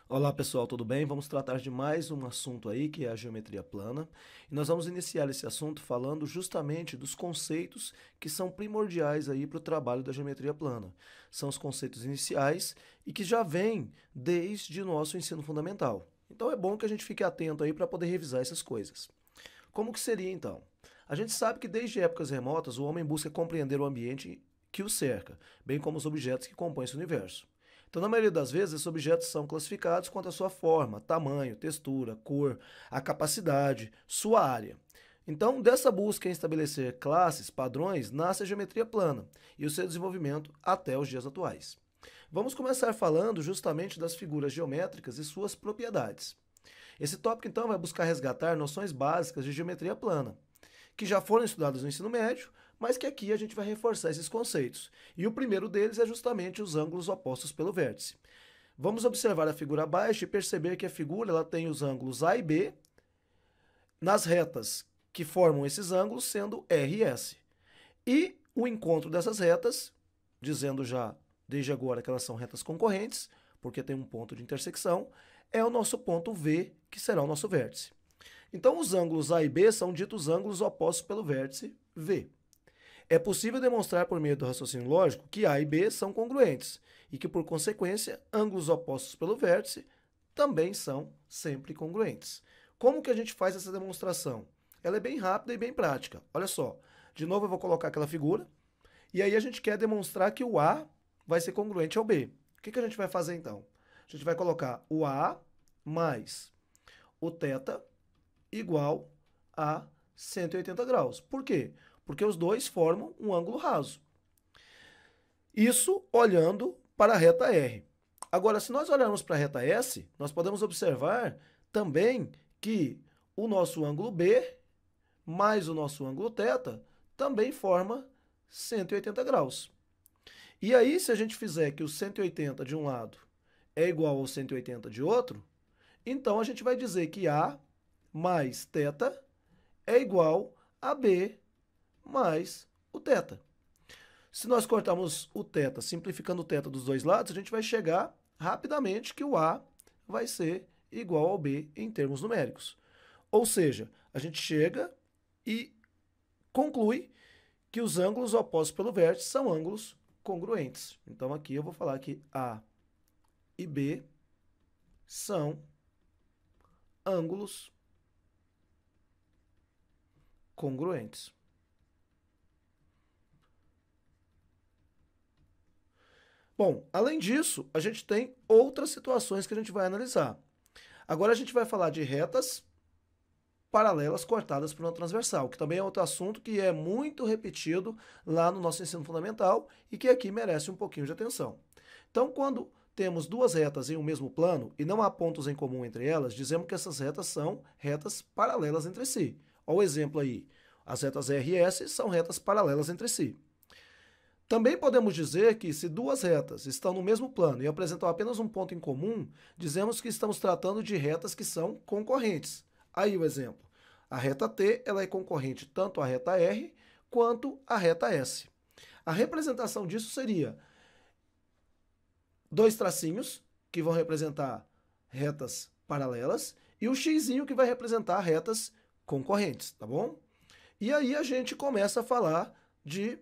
Olá pessoal, tudo bem? Vamos tratar de mais um assunto aí que é a geometria plana. E nós vamos iniciar esse assunto falando justamente dos conceitos que são primordiais aí para o trabalho da geometria plana. São os conceitos iniciais e que já vêm desde o nosso ensino fundamental. Então é bom que a gente fique atento aí para poder revisar essas coisas. Como que seria então? A gente sabe que desde épocas remotas o homem busca compreender o ambiente que o cerca, bem como os objetos que compõem esse universo. Então, na maioria das vezes, esses objetos são classificados quanto à sua forma, tamanho, textura, cor, a capacidade, sua área. Então, dessa busca em estabelecer classes, padrões, nasce a geometria plana e o seu desenvolvimento até os dias atuais. Vamos começar falando justamente das figuras geométricas e suas propriedades. Esse tópico, então, vai buscar resgatar noções básicas de geometria plana, que já foram estudadas no ensino médio, mas que aqui a gente vai reforçar esses conceitos. E o primeiro deles é justamente os ângulos opostos pelo vértice. Vamos observar a figura abaixo e perceber que a figura ela tem os ângulos A e B nas retas que formam esses ângulos sendo R e S. E o encontro dessas retas, dizendo já desde agora que elas são retas concorrentes, porque tem um ponto de intersecção, é o nosso ponto V, que será o nosso vértice. Então, os ângulos A e B são ditos ângulos opostos pelo vértice V. É possível demonstrar por meio do raciocínio lógico que A e B são congruentes e que, por consequência, ângulos opostos pelo vértice também são sempre congruentes. Como que a gente faz essa demonstração? Ela é bem rápida e bem prática. Olha só, de novo eu vou colocar aquela figura e aí a gente quer demonstrar que o A vai ser congruente ao B. O que a gente vai fazer então? A gente vai colocar o A mais o θ igual a 180 graus. Por quê? Porque os dois formam um ângulo raso. Isso olhando para a reta R. Agora, se nós olharmos para a reta S, nós podemos observar também que o nosso ângulo B mais o nosso ângulo θ também forma 180 graus. E aí, se a gente fizer que o 180 de um lado é igual ao 180 de outro, então a gente vai dizer que A mais θ é igual a B mais o θ. Se nós cortarmos o θ, simplificando o θ dos dois lados, a gente vai chegar rapidamente que o A vai ser igual ao B em termos numéricos. Ou seja, a gente chega e conclui que os ângulos opostos pelo vértice são ângulos congruentes. Então aqui eu vou falar que A e B são ângulos congruentes. Bom, além disso, a gente tem outras situações que a gente vai analisar. Agora a gente vai falar de retas paralelas cortadas por uma transversal, que também é outro assunto que é muito repetido lá no nosso ensino fundamental e que aqui merece um pouquinho de atenção. Então, quando temos duas retas em um mesmo plano e não há pontos em comum entre elas, dizemos que essas retas são retas paralelas entre si. Olha o exemplo aí. As retas R e S são retas paralelas entre si. Também podemos dizer que, se duas retas estão no mesmo plano e apresentam apenas um ponto em comum, dizemos que estamos tratando de retas que são concorrentes. Aí o exemplo. A reta T ela é concorrente tanto à reta R quanto à reta S. A representação disso seria dois tracinhos, que vão representar retas paralelas, e o xizinho que vai representar retas concorrentes, tá bom? E aí a gente começa a falar de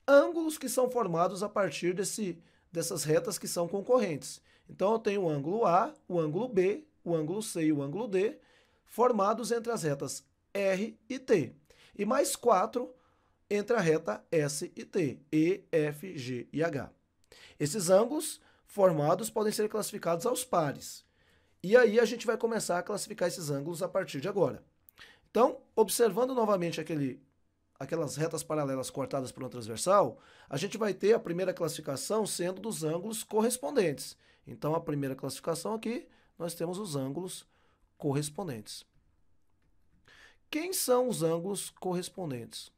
ângulos que são formados a partir dessas retas que são concorrentes. Então eu tenho o ângulo A, o ângulo B, o ângulo C e o ângulo D, formados entre as retas R e T. E mais 4 entre a reta S e T, E, F, G e H. Esses ângulos formados podem ser classificados aos pares. E aí a gente vai começar a classificar esses ângulos a partir de agora. Então, observando novamente aquelas retas paralelas cortadas por uma transversal, a gente vai ter a primeira classificação sendo dos ângulos correspondentes. Então, a primeira classificação aqui, nós temos os ângulos correspondentes. Quem são os ângulos correspondentes?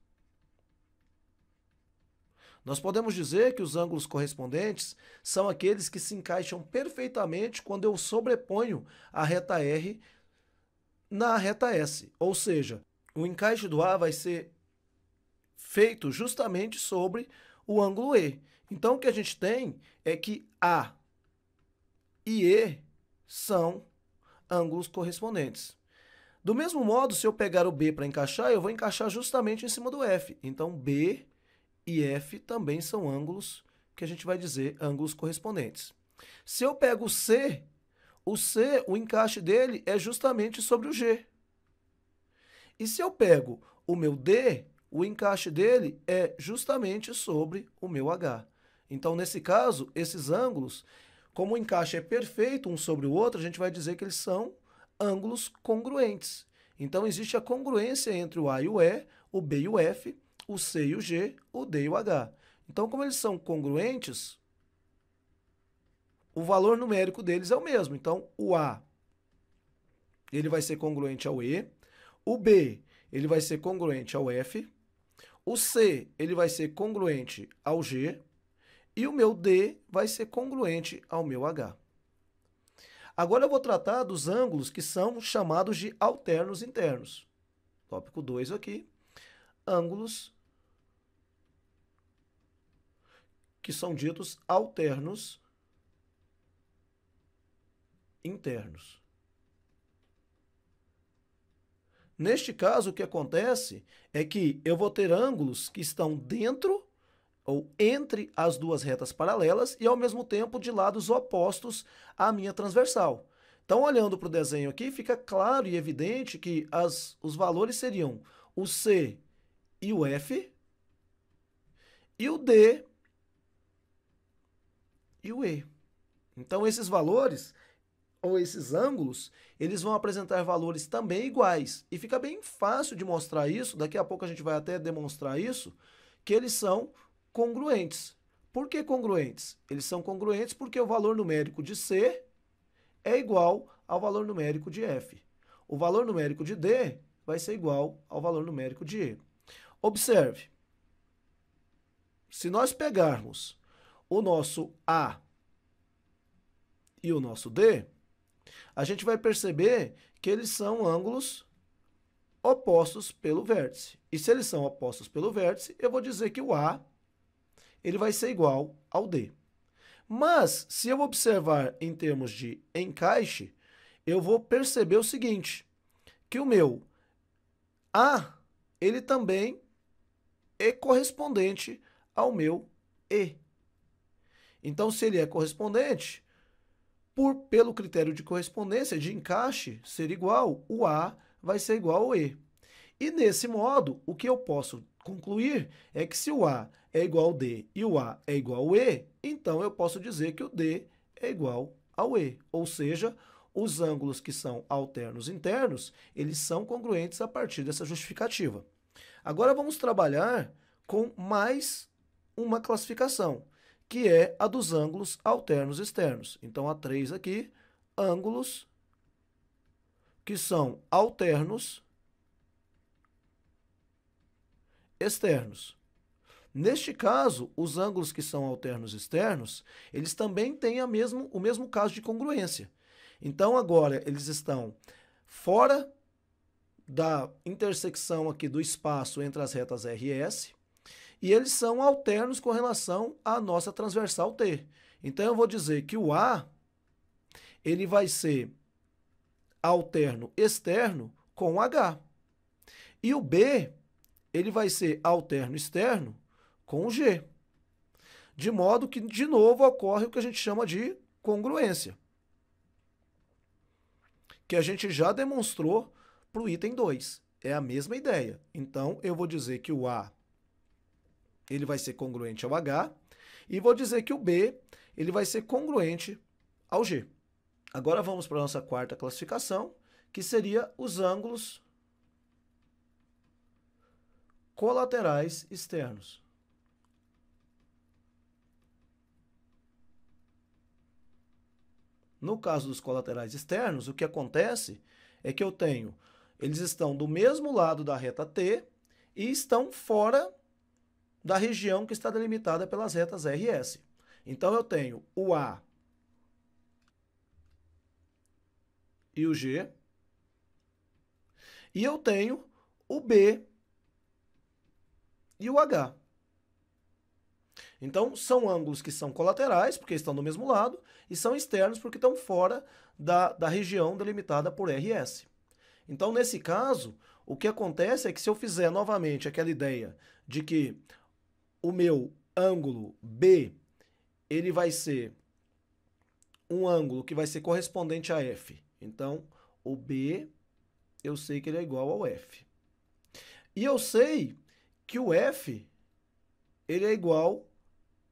Nós podemos dizer que os ângulos correspondentes são aqueles que se encaixam perfeitamente quando eu sobreponho a reta R na reta S. Ou seja, o encaixe do A vai ser feito justamente sobre o ângulo E. Então, o que a gente tem é que A e E são ângulos correspondentes. Do mesmo modo, se eu pegar o B para encaixar, eu vou encaixar justamente em cima do F. Então, B e F também são ângulos que a gente vai dizer ângulos correspondentes. Se eu pego o C, o encaixe dele é justamente sobre o G. E se eu pego o meu D, o encaixe dele é justamente sobre o meu H. Então, nesse caso, esses ângulos, como o encaixe é perfeito um sobre o outro, a gente vai dizer que eles são ângulos congruentes. Então, existe a congruência entre o A e o E, o B e o F, o C e o G, o D e o H. Então, como eles são congruentes, o valor numérico deles é o mesmo. Então, o A ele vai ser congruente ao E, o B ele vai ser congruente ao F, o C ele vai ser congruente ao G e o meu D vai ser congruente ao meu H. Agora eu vou tratar dos ângulos que são chamados de alternos internos. Tópico 2 aqui, ângulos que são ditos alternos internos. Neste caso, o que acontece é que eu vou ter ângulos que estão dentro ou entre as duas retas paralelas e, ao mesmo tempo, de lados opostos à minha transversal. Então, olhando para o desenho aqui, fica claro e evidente que os valores seriam o C e o F, e o D e o E. Então, esses valores, ou esses ângulos, eles vão apresentar valores também iguais. E fica bem fácil de mostrar isso, daqui a pouco a gente vai até demonstrar isso, que eles são congruentes. Por que congruentes? Eles são congruentes porque o valor numérico de C é igual ao valor numérico de F. O valor numérico de D vai ser igual ao valor numérico de E. Observe, se nós pegarmos o nosso A e o nosso D, a gente vai perceber que eles são ângulos opostos pelo vértice. E se eles são opostos pelo vértice, eu vou dizer que o A ele vai ser igual ao D. Mas, se eu observar em termos de encaixe, eu vou perceber o seguinte, que o meu A, ele também é correspondente ao meu E. Então, se ele é correspondente, pelo critério de correspondência, de encaixe, ser igual, o A vai ser igual ao E. E nesse modo, o que eu posso concluir é que se o A é igual ao D e o A é igual ao E, então eu posso dizer que o D é igual ao E. Ou seja, os ângulos que são alternos internos, eles são congruentes a partir dessa justificativa. Agora vamos trabalhar com mais uma classificação, que é a dos ângulos alternos externos. Então, há 3 aqui, ângulos que são alternos externos. Neste caso, os ângulos que são alternos externos, eles também têm o mesmo caso de congruência. Então, agora, eles estão fora da intersecção aqui do espaço entre as retas R e S, e eles são alternos com relação à nossa transversal T. Então, eu vou dizer que o A ele vai ser alterno externo com o H. E o B ele vai ser alterno externo com o G. De modo que, de novo, ocorre o que a gente chama de congruência, que a gente já demonstrou para o item 2. É a mesma ideia. Então, eu vou dizer que o A ele vai ser congruente ao H, e vou dizer que o B ele vai ser congruente ao G. Agora vamos para a nossa quarta classificação, que seria os ângulos colaterais externos. No caso dos colaterais externos, o que acontece é que eles estão do mesmo lado da reta T e estão fora da região que está delimitada pelas retas R e S. Então, eu tenho o A e o G, e eu tenho o B e o H. Então, são ângulos que são colaterais, porque estão do mesmo lado, e são externos, porque estão fora da região delimitada por RS. Então, nesse caso, o que acontece é que se eu fizer novamente aquela ideia de que o meu ângulo B, ele vai ser um ângulo que vai ser correspondente a F. Então, o B, eu sei que ele é igual ao F. E eu sei que o F, ele é igual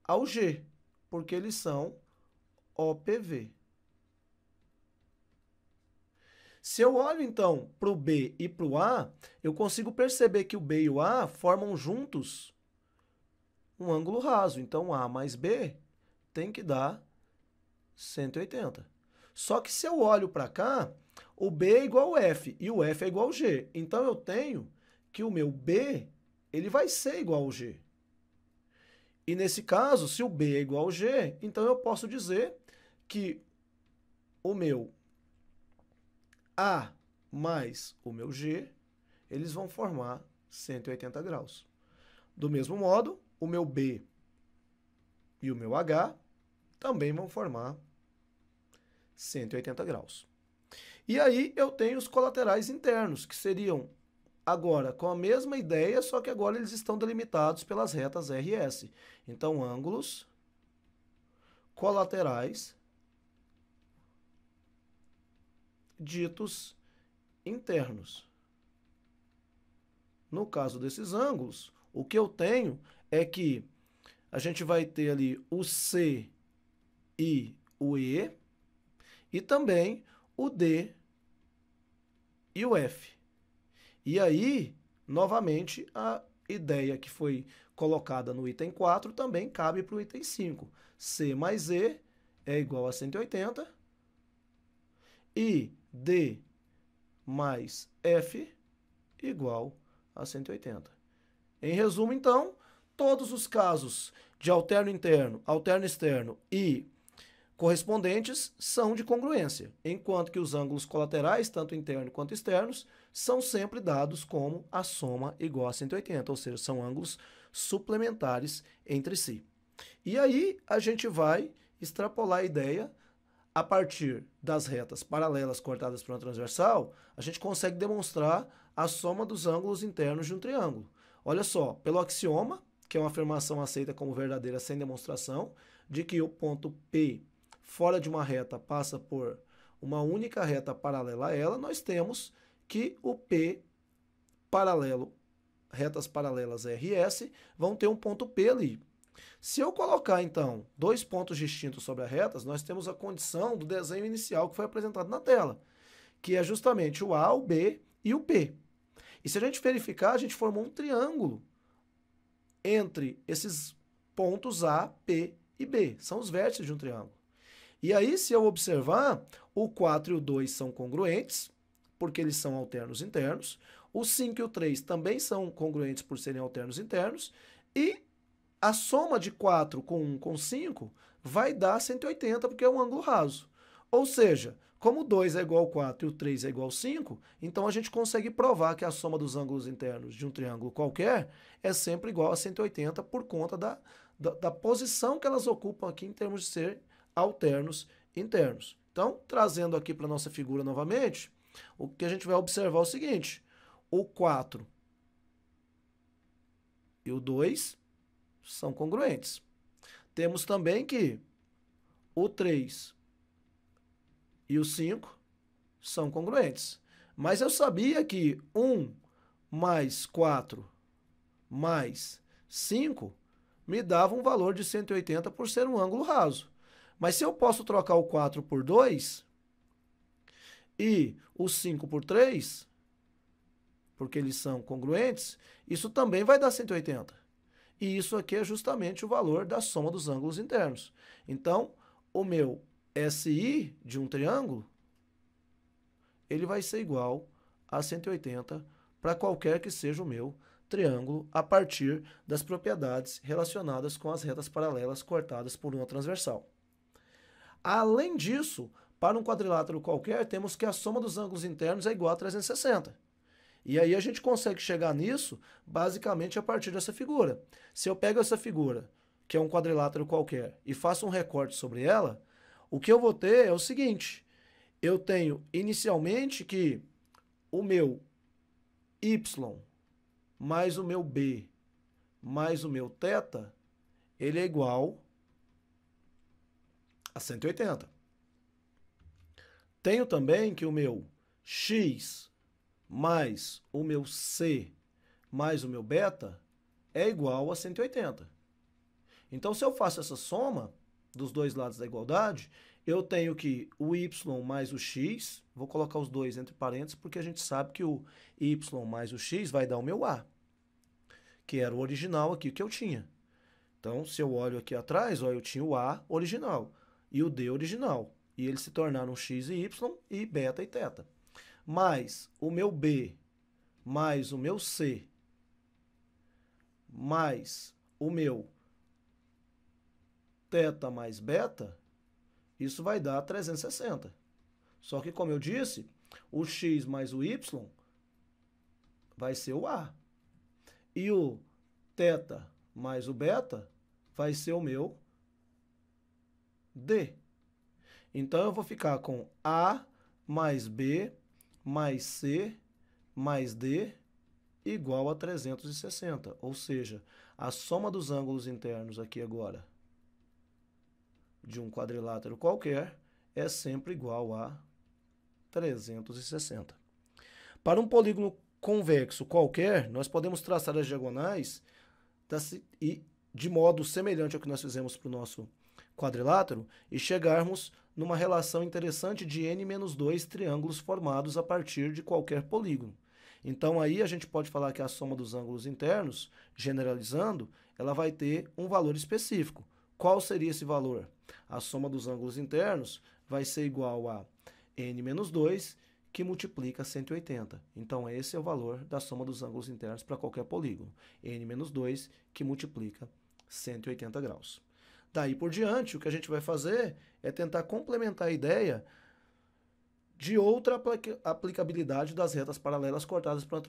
ao G, porque eles são OPV. Se eu olho, então, para o B e para o A, eu consigo perceber que o B e o A formam juntos um ângulo raso. Então, A mais B tem que dar 180. Só que se eu olho para cá, o B é igual ao F e o F é igual ao G. Então, eu tenho que o meu B, ele vai ser igual ao G. E nesse caso, se o B é igual ao G, então eu posso dizer que o meu A mais o meu G, eles vão formar 180 graus. Do mesmo modo, o meu B e o meu H também vão formar 180 graus. E aí eu tenho os colaterais internos, que seriam agora com a mesma ideia, só que agora eles estão delimitados pelas retas RS. Então, ângulos colaterais ditos internos. No caso desses ângulos, o que eu tenho é que a gente vai ter ali o C e o E, e também o D e o F. E aí, novamente, a ideia que foi colocada no item 4 também cabe para o item 5. C mais E é igual a 180 e D mais F igual a 180. Em resumo, então, todos os casos de alterno interno, alterno externo e correspondentes são de congruência, enquanto que os ângulos colaterais, tanto internos quanto externos, são sempre dados como a soma igual a 180, ou seja, são ângulos suplementares entre si. E aí a gente vai extrapolar a ideia a partir das retas paralelas cortadas por uma transversal, a gente consegue demonstrar a soma dos ângulos internos de um triângulo. Olha só, pelo axioma, que é uma afirmação aceita como verdadeira sem demonstração, de que o ponto P fora de uma reta passa por uma única reta paralela a ela, nós temos que o P paralelo, retas paralelas RS, vão ter um ponto P ali. Se eu colocar, então, dois pontos distintos sobre as retas, nós temos a condição do desenho inicial que foi apresentado na tela, que é justamente o A, o B e o P. E se a gente verificar, a gente formou um triângulo entre esses pontos A, P e B. São os vértices de um triângulo. E aí, se eu observar, o 4 e o 2 são congruentes, porque eles são alternos internos. O 5 e o 3 também são congruentes por serem alternos internos. E a soma de 4 com 1 com 5 vai dar 180, porque é um ângulo raso. Ou seja, como o 2 é igual ao 4 e o 3 é igual ao 5, então a gente consegue provar que a soma dos ângulos internos de um triângulo qualquer é sempre igual a 180 por conta da posição que elas ocupam aqui em termos de ser alternos internos. Então, trazendo aqui para a nossa figura novamente, o que a gente vai observar é o seguinte: o 4 e o 2 são congruentes. Temos também que o 3 e o 5 são congruentes. Mas eu sabia que 1 mais 4 mais 5 me dava um valor de 180 por ser um ângulo raso. Mas se eu posso trocar o 4 por 2 e o 5 por 3, porque eles são congruentes, isso também vai dar 180. E isso aqui é justamente o valor da soma dos ângulos internos. Então, o meu SI de um triângulo, ele vai ser igual a 180 para qualquer que seja o meu triângulo a partir das propriedades relacionadas com as retas paralelas cortadas por uma transversal. Além disso, para um quadrilátero qualquer, temos que a soma dos ângulos internos é igual a 360. E aí a gente consegue chegar nisso basicamente a partir dessa figura. Se eu pego essa figura que é um quadrilátero qualquer, e faço um recorte sobre ela, o que eu vou ter é o seguinte: eu tenho inicialmente que o meu y mais o meu b mais o meu θ, ele é igual a 180. Tenho também que o meu x mais o meu c mais o meu beta é igual a 180. Então, se eu faço essa soma dos dois lados da igualdade, eu tenho que o y mais o x, vou colocar os dois entre parênteses, porque a gente sabe que o y mais o x vai dar o meu a, que era o original aqui que eu tinha. Então, se eu olho aqui atrás, ó, eu tinha o a original e o d original. E eles se tornaram x e y e beta e θ. Mais o meu b mais o meu c mais o meu θ mais beta, isso vai dar 360. Só que, como eu disse, o x mais o y vai ser o a. E o θ mais o beta vai ser o meu d. Então, eu vou ficar com a mais b mais c mais d igual a 360. Ou seja, a soma dos ângulos internos aqui agora de um quadrilátero qualquer é sempre igual a 360. Para um polígono convexo qualquer, nós podemos traçar as diagonais de modo semelhante ao que nós fizemos para o nosso quadrilátero e chegarmos numa relação interessante de n-2 triângulos formados a partir de qualquer polígono. Então, aí a gente pode falar que a soma dos ângulos internos, generalizando, ela vai ter um valor específico. Qual seria esse valor? A soma dos ângulos internos vai ser igual a n-2, que multiplica 180. Então, esse é o valor da soma dos ângulos internos para qualquer polígono. n-2, que multiplica 180 graus. Daí por diante, o que a gente vai fazer é tentar complementar a ideia de outra aplicabilidade das retas paralelas cortadas para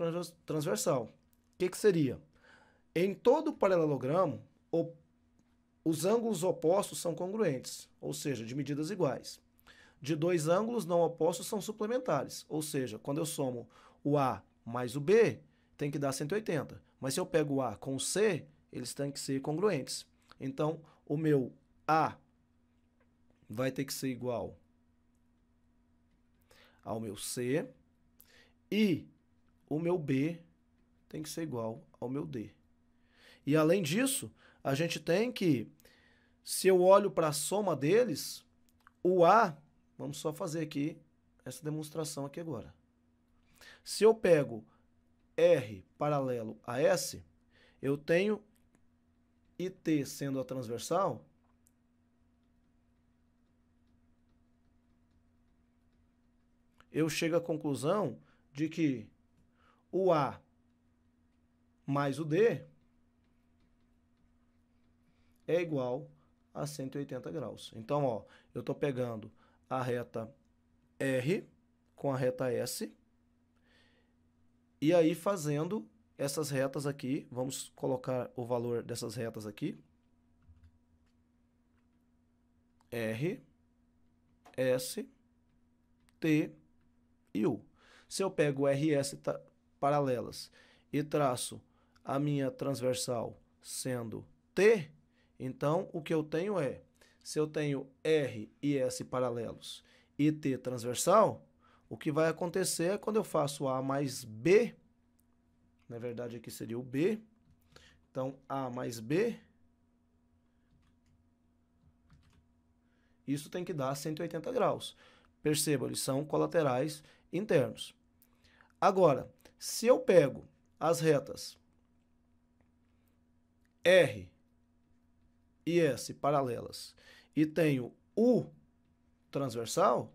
transversal. O que seria? Em todo paralelogramo, os ângulos opostos são congruentes, ou seja, de medidas iguais. De dois ângulos não opostos são suplementares, ou seja, quando eu somo o A mais o B, tem que dar 180. Mas se eu pego o A com o C, eles têm que ser congruentes. Então, o meu A vai ter que ser igual ao meu C e o meu B tem que ser igual ao meu D. E além disso, a gente tem que, se eu olho para a soma deles, o A, vamos só fazer aqui essa demonstração aqui agora. Se eu pego R paralelo a S, eu tenho IT sendo a transversal, eu chego à conclusão de que o A mais o D é igual a 180 graus. Então, ó, eu estou pegando a reta R com a reta S e aí fazendo essas retas aqui, vamos colocar o valor dessas retas aqui. R, S, T e U. Se eu pego RS paralelas e traço a minha transversal sendo T, então o que eu tenho é, se eu tenho R e S paralelos e T transversal, o que vai acontecer é quando eu faço A mais B, na verdade aqui seria o B, então A mais B, isso tem que dar 180 graus. Perceba, eles são colaterais internos. Agora, se eu pego as retas R e S paralelas e tenho U transversal,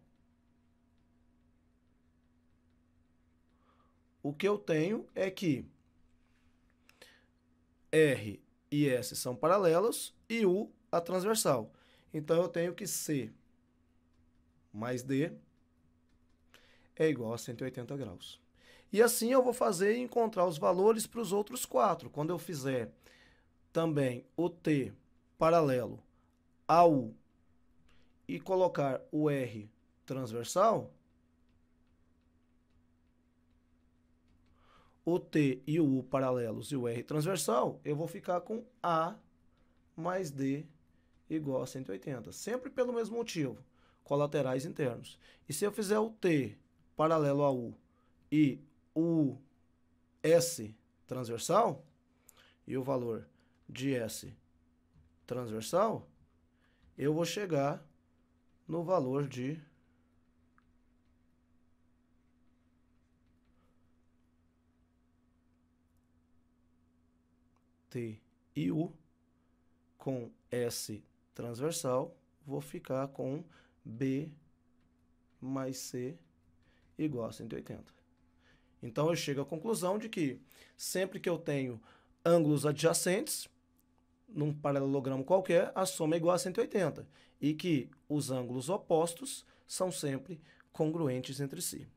o que eu tenho é que R e S são paralelos e U a transversal. Então, eu tenho que C mais D é igual a 180 graus. E assim eu vou fazer e encontrar os valores para os outros quatro. Quando eu fizer também o T paralelo a U e colocar o R transversal, o T e o U paralelos e o R transversal, eu vou ficar com A mais D igual a 180. Sempre pelo mesmo motivo, colaterais internos. E se eu fizer o T paralelo a U e o S transversal, e o valor de S transversal, eu vou chegar no valor de T e U com S transversal, vou ficar com B mais C igual a 180. Então, eu chego à conclusão de que sempre que eu tenho ângulos adjacentes, num paralelogramo qualquer, a soma é igual a 180. E que os ângulos opostos são sempre congruentes entre si.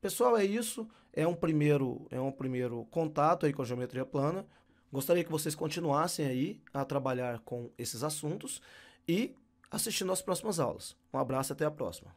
Pessoal, é isso. É um primeiro contato aí com a geometria plana. Gostaria que vocês continuassem aí a trabalhar com esses assuntos e assistindo às próximas aulas. Um abraço e até a próxima.